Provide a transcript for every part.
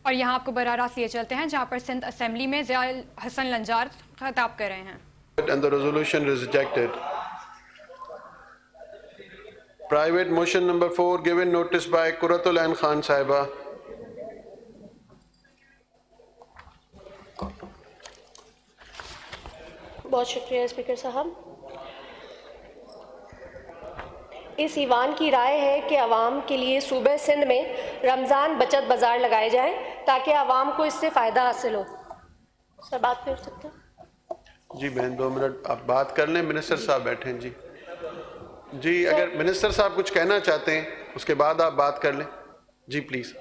اور یہاں آپ کو براہ راست لیے چلتے ہیں جہاں پر سندھ اسمبلی میں ضیاء حسن لنجار خطاب کر رہے ہیں. And the resolution is rejected. Private motion number 4 given notice by Quratul Ain Khan Sahiba. بہت شکریہ اسپیکر صاحب. اس ایوان کی رائے ہے کہ عوام کے لیے صوبہ سندھ میں رمضان بچت بازار لگائے جائیں تاکہ عوام کو اس سے فائدہ حاصل ہو. سر بات کر سکتے ہیں؟ جی بہن 2 منٹ آپ بات کر لیں. منسٹر صاحب بیٹھے ہیں. جی اگر منسٹر صاحب کچھ کہنا چاہتے ہیں اس کے بعد آپ بات کر لیں. جی پلیز.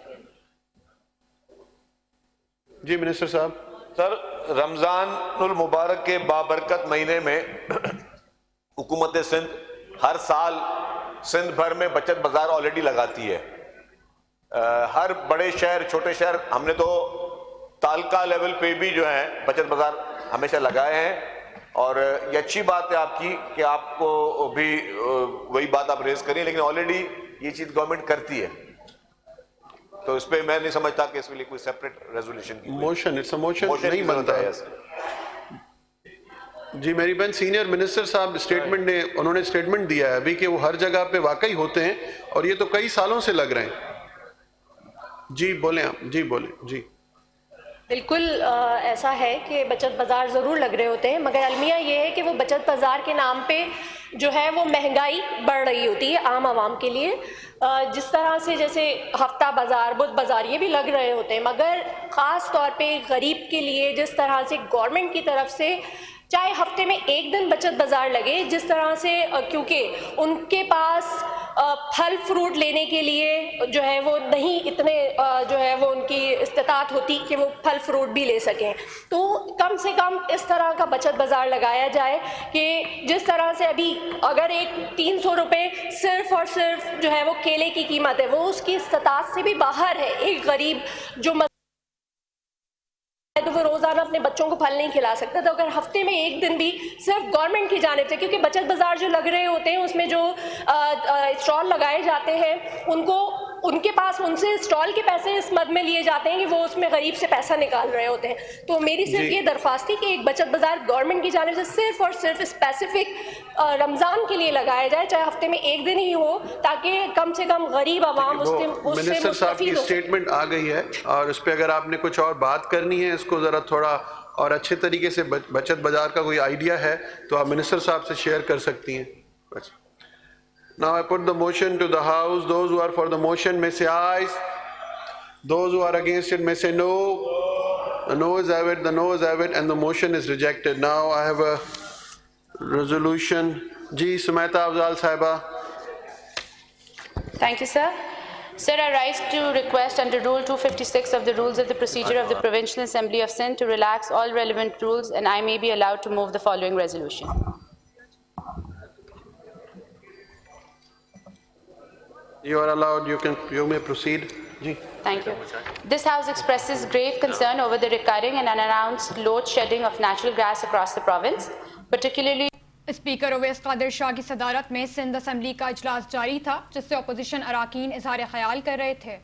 جی منسٹر صاحب. سر رمضان المبارک کے بابرکت مہینے میں حکومت سندھ ہر سال سندھ بھر میں بچت بازار آلریڈی لگاتی ہے. ہر بڑے شہر چھوٹے شہر ہم نے تو تعلقہ لیول پہ بھی جو ہیں بچت بازار ہمیشہ لگائے ہیں. اور یہ اچھی بات ہے آپ کی کہ آپ کو بھی وہی بات آپ ریز کریں, لیکن آلریڈی یہ چیز گورنمنٹ کرتی ہے تو اس پہ میں نہیں سمجھتا کہ اس کے لیے کوئی سیپریٹ ریزولوشن کی موشن نہیں بنتا ہے. جی میری بہن سینئر منسٹر صاحب انہوں نے اسٹیٹمنٹ دیا ہے ابھی کہ وہ ہر جگہ پہ واقعی ہوتے ہیں اور یہ تو کئی سالوں سے لگ رہے ہیں. جی بولیں آپ. جی بولیں. جی بالکل ایسا ہے کہ بچت بازار ضرور لگ رہے ہوتے ہیں, مگر المیہ یہ ہے کہ وہ بچت بازار کے نام پہ جو ہے وہ مہنگائی بڑھ رہی ہوتی ہے عام عوام کے لیے. جس طرح سے جیسے ہفتہ بازار بدھ بازار یہ بھی لگ رہے ہوتے ہیں, مگر خاص طور پہ غریب کے لیے جس طرح سے گورنمنٹ کی طرف سے چاہے ہفتے میں 1 دن بچت بازار لگے, جس طرح سے کیونکہ ان کے پاس پھل فروٹ لینے کے لیے جو ہے وہ نہیں اتنے جو ہے وہ ان کی استطاعت ہوتی کہ وہ پھل فروٹ بھی لے سکیں, تو کم سے کم اس طرح کا بچت بازار لگایا جائے کہ جس طرح سے ابھی اگر ایک 300 روپے صرف اور صرف جو ہے وہ کیلے کی قیمت ہے, وہ اس کی استطاعت سے بھی باہر ہے. ایک غریب جو تو وہ روزانہ اپنے بچوں کو پھل نہیں کھلا سکتا, تو اگر ہفتے میں 1 دن بھی صرف گورنمنٹ کی جانب سے, کیونکہ بچت بازار جو لگ رہے ہوتے ہیں اس میں جو اسٹال لگائے جاتے ہیں ان کے پاس ان سے اسٹال کے پیسے اس مد میں لیے جاتے ہیں کہ وہ اس میں غریب سے پیسہ نکال رہے ہوتے ہیں. تو میری صرف یہ درخواست تھی کہ ایک بچت بازار گورنمنٹ کی جانب سے صرف اور صرف اسپیسیفک رمضان کے لیے لگایا جائے, چاہے ہفتے میں 1 دن ہی ہو, تاکہ کم سے کم غریب عوام اس سے منسٹر صاحب کی اسٹیٹمنٹ آ گئی ہے اور اس پہ اگر آپ نے کچھ اور بات کرنی ہے, اس کو ذرا تھوڑا اور اچھے طریقے سے بچت بازار کا کوئی آئیڈیا ہے تو آپ منسٹر صاحب سے شیئر کر سکتی ہیں. Now I put the motion to the House. Those who are for the motion may say aye. Those who are against it may say no. The no is have it, the no is have it, and the motion is rejected. Now I have a resolution. Ji Sumaita Afzal Sahiba. Thank you, sir. Sir, I rise to request under Rule 256 of the Rules of the Procedure of the Provincial Assembly of Sindh to relax all relevant rules, and I may be allowed to move the following resolution. You are allowed. You may proceed. Ji. Thank you. This House expresses grave concern over the recurring and unannounced load shedding of natural gas across the province, particularly speaker Awais Qadir Shah کی صدارت میں Sindh assembly کا اجلاس جاری تھا, جس سے opposition اراکین اظہار خیال کر رہے تھے.